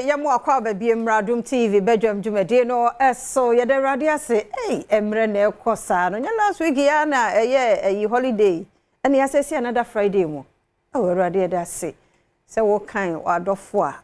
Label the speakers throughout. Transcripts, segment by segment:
Speaker 1: Yamu akwa baby Adom TV Badwam dwumade no eso ye de radio ase emre na ekosa no nya last week ya na holiday ene ya sesi another Friday mu radio da ase se wo kan adofo a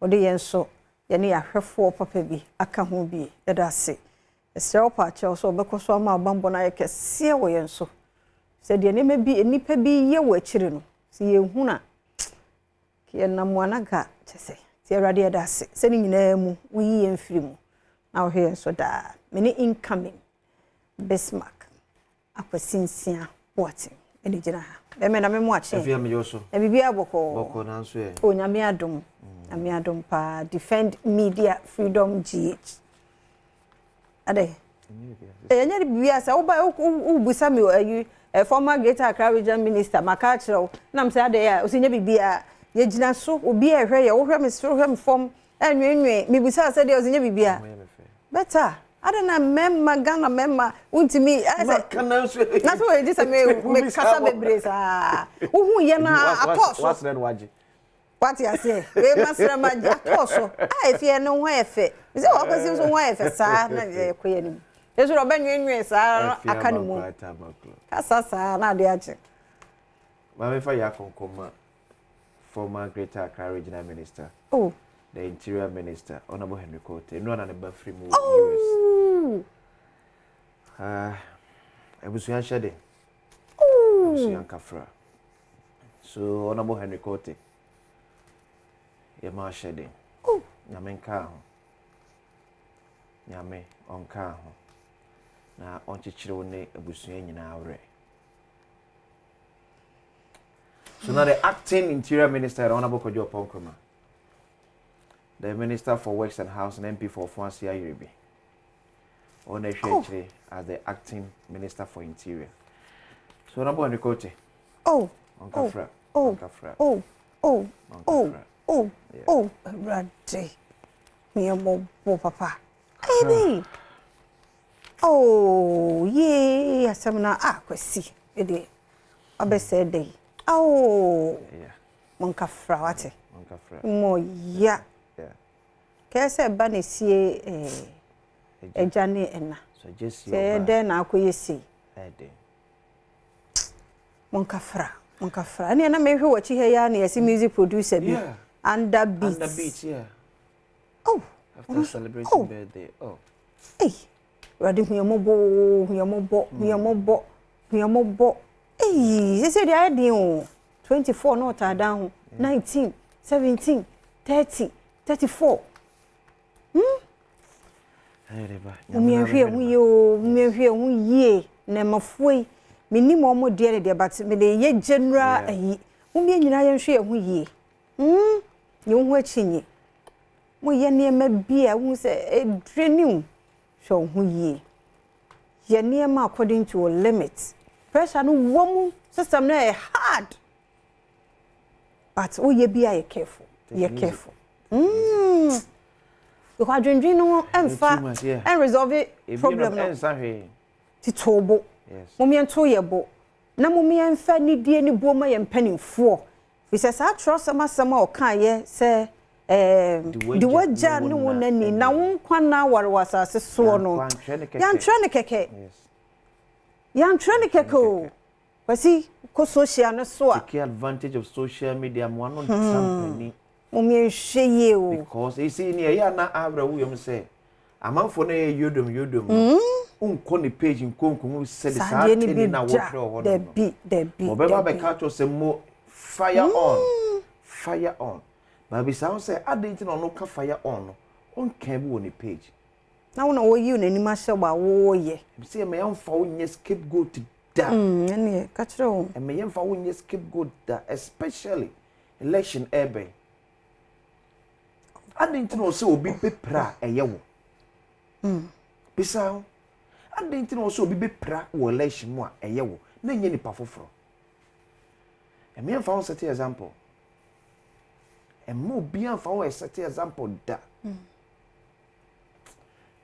Speaker 1: ode yenso ye ne yahwefo papa bi aka ho bi da ase se wo pa che so bekoso ama bambo na yekese wo yenso se de ne bi nipa bi ye wo akire no se ye huna ke na muanaga chese radio das se ni nyina mu wi yemfiri mu na wo hwe so da me incoming Bismarck akwasinsia what eni gina ha me na me mu ache
Speaker 2: afia me yoso
Speaker 1: e bibia boko
Speaker 2: na nso e
Speaker 1: o nyame adom ame adom pa defend media freedom gh ade enya bibia sa wo ba wo busa me ayu former Greater Accra Region Minister Makachiro nam say ade ya osinya bibia ye gina so obi ehwe ye wo hwe me so hwe me fom enwenwe me busa say de osinya bibia better adana memma Ghana memma untimi
Speaker 2: kana so
Speaker 1: na so we dis me kasa bebre sa wo hu ye na akoso
Speaker 2: what's that waji
Speaker 1: what you say we masra ma akoso efie no ho efe say wo kwesi so ho efe sa na ekoye ni yesu ro benwenwe sa aka ni mu kasa sa na de aje
Speaker 2: ma me fa ya konkoma former Greater Accra Regional Minister.
Speaker 1: Oh.
Speaker 2: The Interior Minister, Honorable Henry Kote. No one on the Buffy move. Oh. I was young Shade. Oh. I was young Kafra. So, Honorable Henry Kote. Yama Shade. Oh. Yamen Kaho. Yame on Kaho. Na on Chichirone, a Busuan in our So now the acting Interior Minister, Honorable Kojo Ponkroma, the Minister for Works and Housing, MP for Fonsia Yuribi, on the as the acting Minister for Interior. So Honorable Henry Kote.
Speaker 1: Oh.
Speaker 2: Onkafra.
Speaker 1: Oh.
Speaker 2: Onkafra.
Speaker 1: Oh. Oh. Oh. Oh. Oh. Rade. Me mo papa. Hey. Oh, yeah. Asamna kwesi. Ede. Abese dey. Oh,
Speaker 2: yeah.
Speaker 1: Monkafra, what?
Speaker 2: Monkafra.
Speaker 1: Mo ya.
Speaker 2: Yeah.
Speaker 1: Kese bani sie ejane ena.
Speaker 2: So just
Speaker 1: say then akoyesi.
Speaker 2: Ede.
Speaker 1: Monkafra. Ani na mehwe wachi he ya na yesi music producer bi.
Speaker 2: Yeah.
Speaker 1: Under beats.
Speaker 2: Under beats, yeah.
Speaker 1: Oh.
Speaker 2: After celebrating birthday. Oh.
Speaker 1: Hey. Radi huyamobo. Hey, they say the idea 24 not down 19 17 30 34 Umehwe hu ye na mafoi minim omo de de but me de ye general ayi umie nyina ye hwe hu ye ye hu achinye mo ye ne ma bia hu se edrenim hwe hu ye ye ne ma according to a limit. Pressure no woman system na hard. But oh ye be careful. You're careful. Because drinking no emfa and resolve it problem no. Ti tobo.
Speaker 2: Yes.
Speaker 1: Mommy ento ye bo. Na mommy emfa ni die ni bo ma ye mpanimfo. We say sa trust sama o kan ye say the waja no wonani na won kwan na warwasa se so no. Yan trene keke.
Speaker 2: Yes.
Speaker 1: Yan training keko. Wasi ko social no so a.
Speaker 2: Take advantage of social media mo no company.
Speaker 1: Omi hweye o.
Speaker 2: Because you see near ya na abra wo yom say. Amanfo na yodom. Unko ni page nkonko se de sa teni na wo hwe ho no.
Speaker 1: The bi.
Speaker 2: Obeba be catch us mo fire on. Fire on. But be sound say adenti no ka fire on no. On kan bi wo ni page.
Speaker 1: Na wona wo yi na nima hye ba wo ye.
Speaker 2: See me yamfa wo nye scapegoat da.
Speaker 1: Ene ka kire wo.
Speaker 2: Me yamfa wo nye scapegoat da especially election ebe. Adenti no se obi bepra eye wo. Bisa adenti no se obi bepra wo election mo a eye wo. Na nye nipa foforo. Me yamfa wo set example. Mo bi yamfa wo set example da.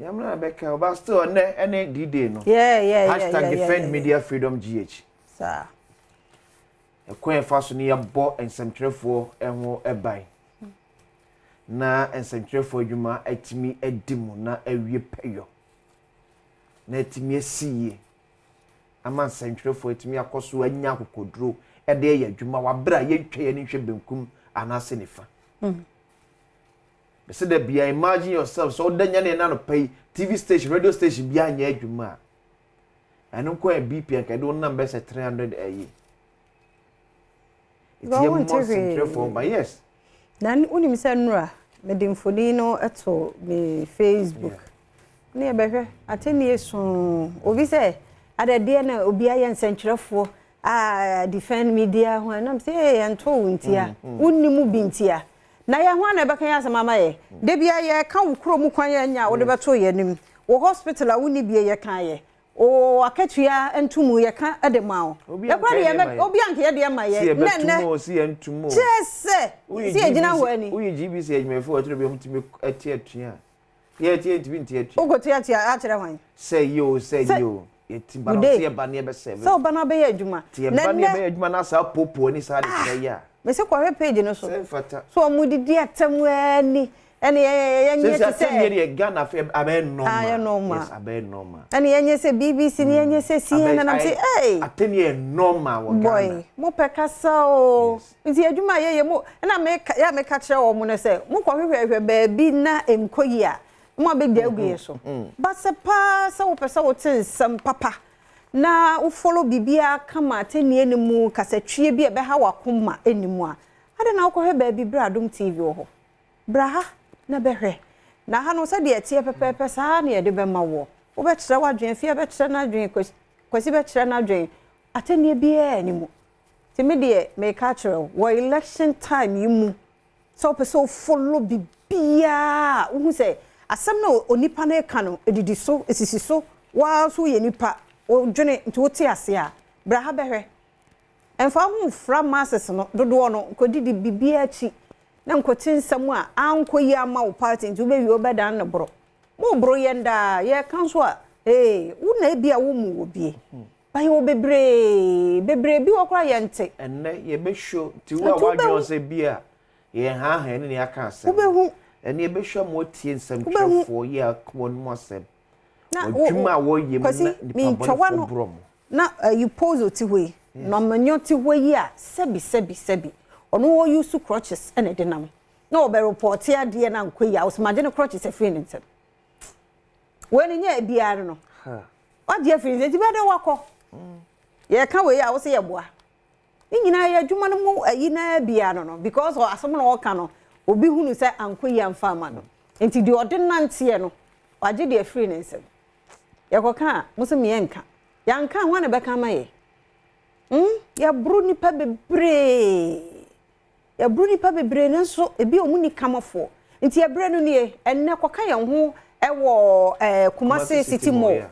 Speaker 2: Yamna beka oba still any D-Day no.
Speaker 1: Yeah.
Speaker 2: #defend media freedom GH.
Speaker 1: Sir.
Speaker 2: Ekwen fa so ne yabo ensentwerefo enwo eban. na ensentwerefo adwuma atimi adimu na awie peyo na atimi asiye ama ensentwerefo atimi akoso anya kokodro ede ya adwuma wabra yentwe ye nhwe benkum anase nifa be say that be imagine yourself so danya na no pay TV station radio station bia anya adwuma anu ko e BPN ka do number say 300 a year it's a more ensentwerefo but yes
Speaker 1: nan unim say nura medimfoni no eto me Facebook na e behwe atemi esun obi say adade na obi aye ensentwerefo defend media ho na say ento wontia unnimu bintia na ya ho na beka ya sama ye de bia ye ka wukro mu kwan ya nya wo de beto ye nim wo hospital a woni bia ye kan ye o akatua entumu ye kan edema o ye kwa ye obi anke ye de ma ye
Speaker 2: nene si entumu
Speaker 1: yes si ejina ho ani
Speaker 2: uyi gbc ejimefo otro bi mutimi ati atua ye ti enti atua
Speaker 1: ogotu atia a kire hwan
Speaker 2: say yo yetimba no se ba ne be serve
Speaker 1: so ba na be adwuma
Speaker 2: na ne be adwuma na sa popo ni sa de kire ya
Speaker 1: me se kwa page no so
Speaker 2: so
Speaker 1: omudidi atam ani ene yenye se
Speaker 2: se ye Ghana fe aben normal
Speaker 1: yes
Speaker 2: aben normal
Speaker 1: ene yenye se BBC ni yenye se CNN na say hey
Speaker 2: ateni e normal wo Ghana
Speaker 1: boy mo pekasa o nti adwuma ye mo na me ya me ka kire wo mo no se mo kwa hwehwe ba bi na enkoyi a mo be di aguye so but se pa se wo pesa wo tinsam papa na wo follow bibia kama ateni enimu kasatwie bi e be ha wakoma enimu a ade na wo kwa ba bi Badwam TV wo ho braha na behwe na ha no se de etie pepepe sa na ye de be ma wo wo be kire wadwen fie be kire na dwen kwasi be kire na dwen ateni bi enimu ti me de me ka kire wo election time yimu so pesa wo follow bibia wo say asem na onipa na eka no edidi so esisi so wa so ye nipa o dwene nti wote ase a bra ha behwe emfa hu fra masses no dodo no kodidi bibia chi na nkoti nsam a ankoyi ama wo party nti wo be wi obedan ne bro mo bro ye nda ye kan so a wo na bia wo mu obie ba ye wo bebre bi wo kra ye nte
Speaker 2: enne ye be show ti wo wa wadwo se bia ye ha ne aka asem
Speaker 1: wo be hu
Speaker 2: ene be hwa mo tie nsam twefo ye akwon mo asem na odwuma wo ye mu na nipa bo brom
Speaker 1: na you pose oti hwe no manyo ti hwe yi a sebi ono wo use crutches ene de nam na obe report ya de na nkwe ya osmaje ne crutches e free nsam woni nya biare no wa de free nsam ti be de wakọ ye ka we ya wo se ye boa ni nyina ya adwuma no mu ayi na biare no because asem na wo ka no obi hunu se ankoyi amfa ma no enti de ordinance no waje de free nsam yakoka muso me enka yanka hwa na beka ma ye ya bru nipa bebre nanso ebi omuni kamafo enti ebre no ne enne koka ye ho ewo Kumasi City Mall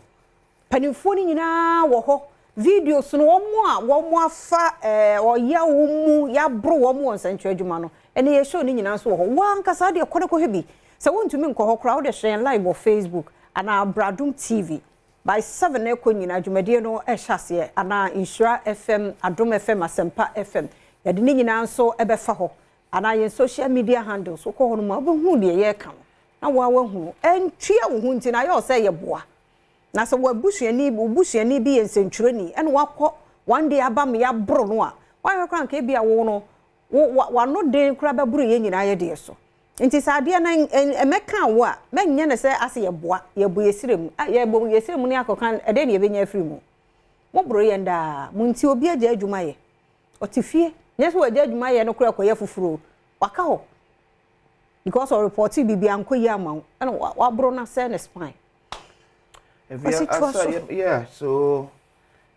Speaker 1: panimfo ni nyina wo ho videos no wo mo afa oya wo mu ya bru wo mu nsantwe adwuma no ene ye show ni nyina so wo ho wankasa de kodeko hebi se wontumi nkoho kra wo de share live on Facebook ana Badwam TV by 7 ekọ nyina adwumadie no ehwase ana Insura FM Adom FM Asempa FM yade ni nyina nso ebefa ho ana ye social media handles ko ho no ma obehu de ye ka na wo awu entwia wo hu nti na ye o se ye boa na so wo busuani bi ye nsentwurani ene wakọ one day abam ya bro no a wa hwekra nka bia wo no wa no den kura be buru ye nyina ye de so nti saade na emeka wo a menye ne se ase ye boa ye bo yesirem ye bo yesirem ne akokan ede ne ye benya afiri mu mo bro ye nda mu nti obi agya adwuma ye otifie nye so agya adwuma ye no kura koye fufuro waka ho because of report bibi ankoyi ama na wa bro na se ne spine
Speaker 2: yeah so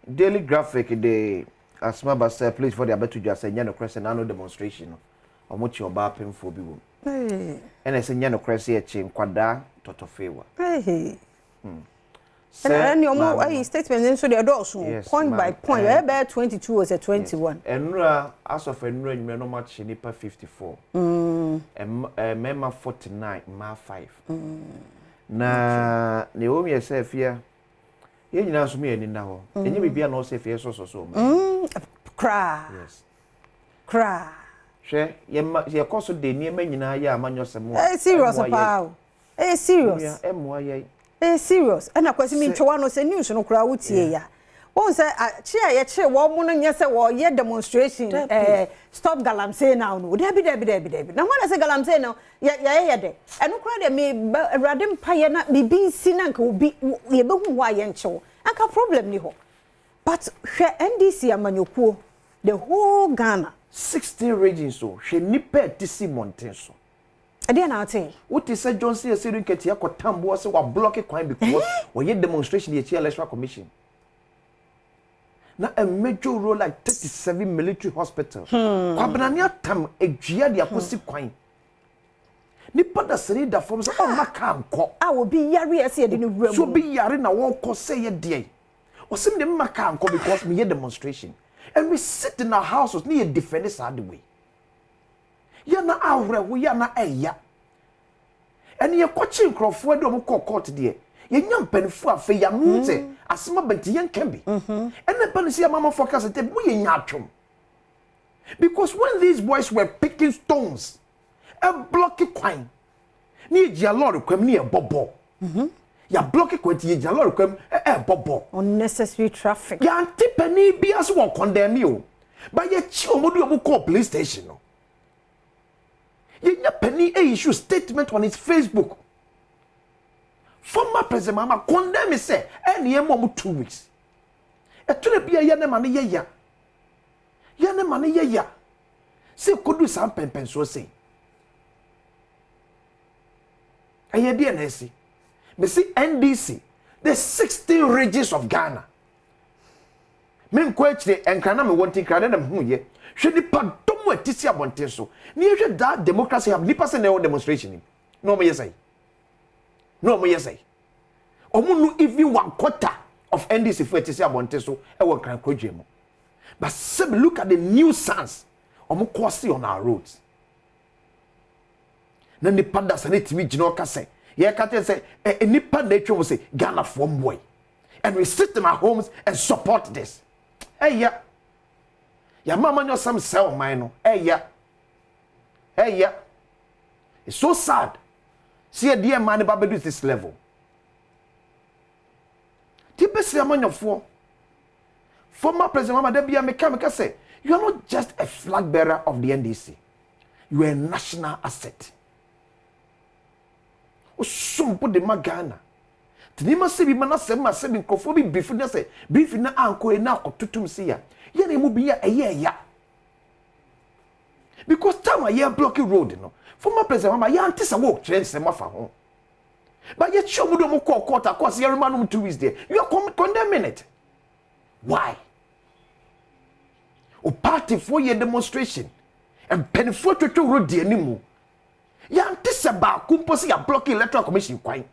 Speaker 2: daily graphic the asma basa place for the abetu just nya no crescent no demonstration no omochi oba pemfo bi wo ene se nya no crescent e chi nkwada totofewa
Speaker 1: and your statement so the doors point by point about 22 was a 21
Speaker 2: enra as of enra nyme no match nipa 54 mema 49 ma 5 na ne o mi esef ya ye nyina so me ani na ho enye bibia na o se fie so
Speaker 1: kra yes kra
Speaker 2: hwe ye koso de niema nyina ye amanyosem
Speaker 1: serious pa serious serious ana kwasi mi ntwa no se news no kura wutie ya won say chia ye che wo mu no nye se wo ye demonstration stop galamsey now no de bi na wona se galamsey no ye de eno kura de me awrade mpa ye na bibi si na nka obi ye behu wa ye nchewo anka problem ni ho but hwe NDC amanyokuo the whole Ghana
Speaker 2: 16 regions so hwe nipa tisi mountain so
Speaker 1: ade na ate
Speaker 2: what is Sir Johnson Asiru Nketi akotambo se wa block kwan because we ye demonstration ye electoral commission na a major role like 37 military hospital kwabnani atam edua de akosi kwan nipa da sere da form so maka anko
Speaker 1: obi yare ase de no wura mu
Speaker 2: so bi yare na won ko se ye de osim de maka anko because me ye demonstration and we sit in our houses near defend this the way ya na ahrewo ya na eya and ye kwachi nkrofo de mo court de ye nyam panifo afa ya no te asema benti yen kan bi and panisi mama focus te mo ye nyatwom because when these boys were picking stones and blocking kwan ni egia lord kwam ni e bobo ya block kwati ye egia lord kwam bobo
Speaker 1: unnecessary traffic
Speaker 2: ya antipani bi as won condemn you but ye chi omodu omo call police station no ye nya pani issue statement on his Facebook. Former president mama condemn say any mom 2 weeks. E tule bia ye ne mane ye ya. Ye ne mane ye ya. Se kodu sam pempen so say. Aye dia na si. Me see NDC, the 16 regions of Ghana. Men ko akire enkana me wonti krade na hu ye. Hwe nipa domo atisi abonte so. Ni hwe da democracy have nipa se na demonstration. No me yesai. No me yesai. Omu even 1/4 of NDC for atisi abonte so e wo kan krodwe mu. But look at the nuisance omu cross on our roads. Na nipa da se na timi gino ka se. Ye ka te se nipa na etwe mo se Ghana from boy. And we sit in our homes and support this. Hey yeah. Ya mama nyo some sell mine no. Hey yeah. It's so sad. See a dear man about this level. Tipesi amanyofo. Former President Mama Debia Mekameka say, you are not just a flag bearer of the NDC. You are a national asset. Osumpo de Magana. Tinima se bi mana se ma se bi nkofo bi bifu na se bifu na anko e na akotutum se ya ye na mu bi ya ya because time a blocking road no former president mama ya antisa wo kire se mafa ho but ye chomu do mo court across every man 2 weeks there you are condemning it. Why? O party for your demonstration and penfo to road de animu ya antisa ba kumpo se ya blocking electoral commission kwan.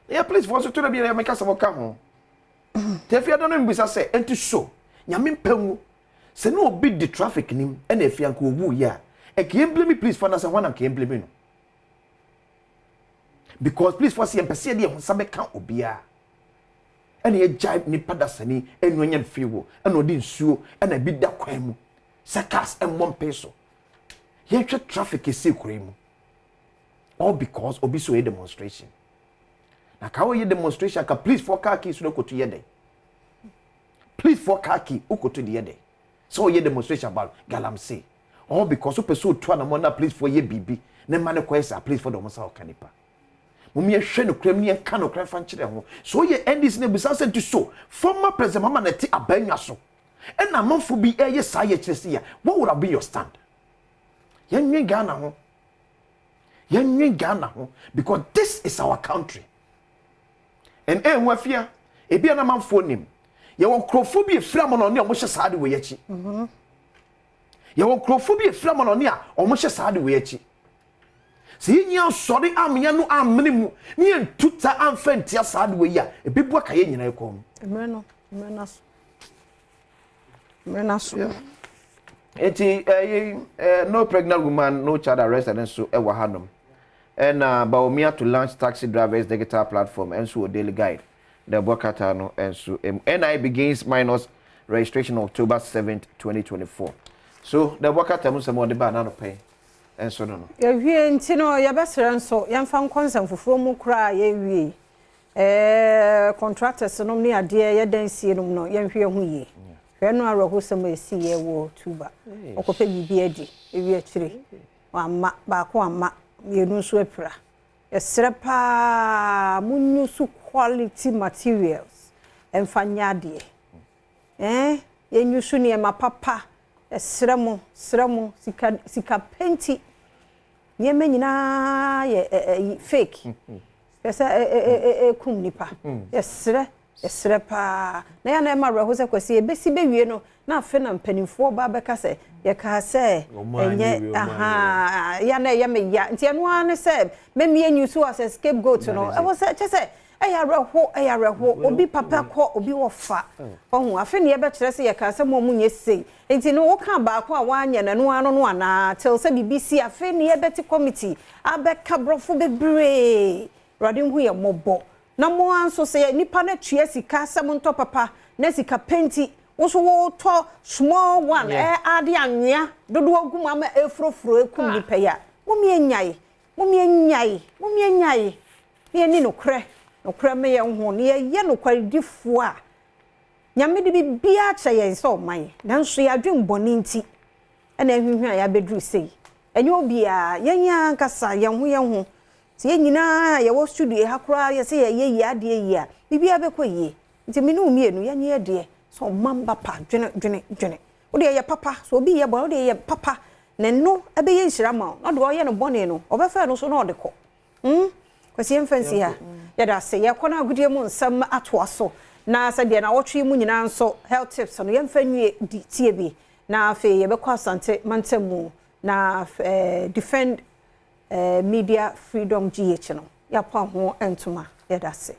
Speaker 2: Yeah, please, for us to be a make us come home. If you don't know, we say, and to show, Yamin Pengu, say no bid the traffic nim, and if you uncle woo, yeah, and can't blame me, please, for us, and one can't blame me. Because, please, for see, and Passadia on some account will be a. And a jibe ni padasani, and when you feel, and no didn't sue, and I bid that crime. Sakas and 1 peso. Yet traffic is still cream. All because Obiso a demonstration. Na kawo ye demonstration ka please for car key so ko to yede. Please for car key uko to the yede. So ye demonstration about galamsey. All because o person to na mo na please for ye bibi. Na man ko esa please for the mo sa okanipa. Mumye hwe no kram ni enka no kram fa nkire ho. So ye endis na bisa sent to so. Former president mama na ti abanya so. E na manfo bi eye sa ye kire ya. What would be your stand? Yenwe Ghana ho. Yenwe Ghana ho because this is our country. And wafia ebia na manfo nim ye won krofo bi efira mo no ne o mo hye saade we yachi ye won krofo bi efira mo no ne a o mo hye saade we yachi se yinya sori amya no amene mu ne entuta amfa ntia saade we ya ebibu aka ye nyina ekom
Speaker 1: emre naso
Speaker 2: eti no pregnant woman no child arrested and so ewa hanom. And Baumia to launch taxi drivers digital platform and so daily guide. The Bokatano and so NI begins minus registration October 7th 2024 so the worker tell us more the ba na no pay and so no
Speaker 1: ya wie ntino ya besere nso ya mfa nkonsam fufuo mu kra ya wie contractors no ni ade ya dansie no no ya hwe hu ye hwe no arọ hosem esi ye wo tuba okope bibi adi ewi akire amma ba ko amma yenu nso apra esre pa munyu su quality materials emfanya ade yenyu su ne ma papa esre mo sika penti nyeme nyina ye fake pesa kum nipa esre pa na ya na ma reho se kwesi ebesi bewie no na afe na mpanimfo ba beka se ye ka se enye aha ya na ye me ya nti eno ane se memie nyusu as a scapegoat no e wo se che se eya reho obi papa ko obi wofa ohu afe ne ye be kire se ye ka se mo munye sei nti no wo ka ba ko a wanye na no ano no ana till se BBC afe ne ye beti committee abeka brofo bebre radin hu ye mobo na mo anso se nipa na tue sika se mo nto papa na sika penti wo so wo to small one ade anwea dodo agum ama efrofro ekum nipa ya mo mie nyai ye ni no kre me ye ho ne ye no kwaridifo a nyame de bibia cha ye so man nanso ya dwen boni nti na ehwehwe a ya bedru sei enye obi a yenya nkasa ye ho ti nyina ye wo studio ha kura ye se ye yi ade yi a bibia be ko yi nti me no mienu ye nye de so mamba pa dwene wo de ye papa so obi ye bo wo de ye papa ne no ebe ye nhira ma no de wo ye no bone no obefa no so no de ko kwasi emfansi ha ye da se ye kona agudie mu nsam ato aso na se de na wotwe mu nyina nso health tips no ye mfanwie di tie bi na afi ye be kwa asante mantamu na defend media freedom GH no ya pa ho entuma ya da se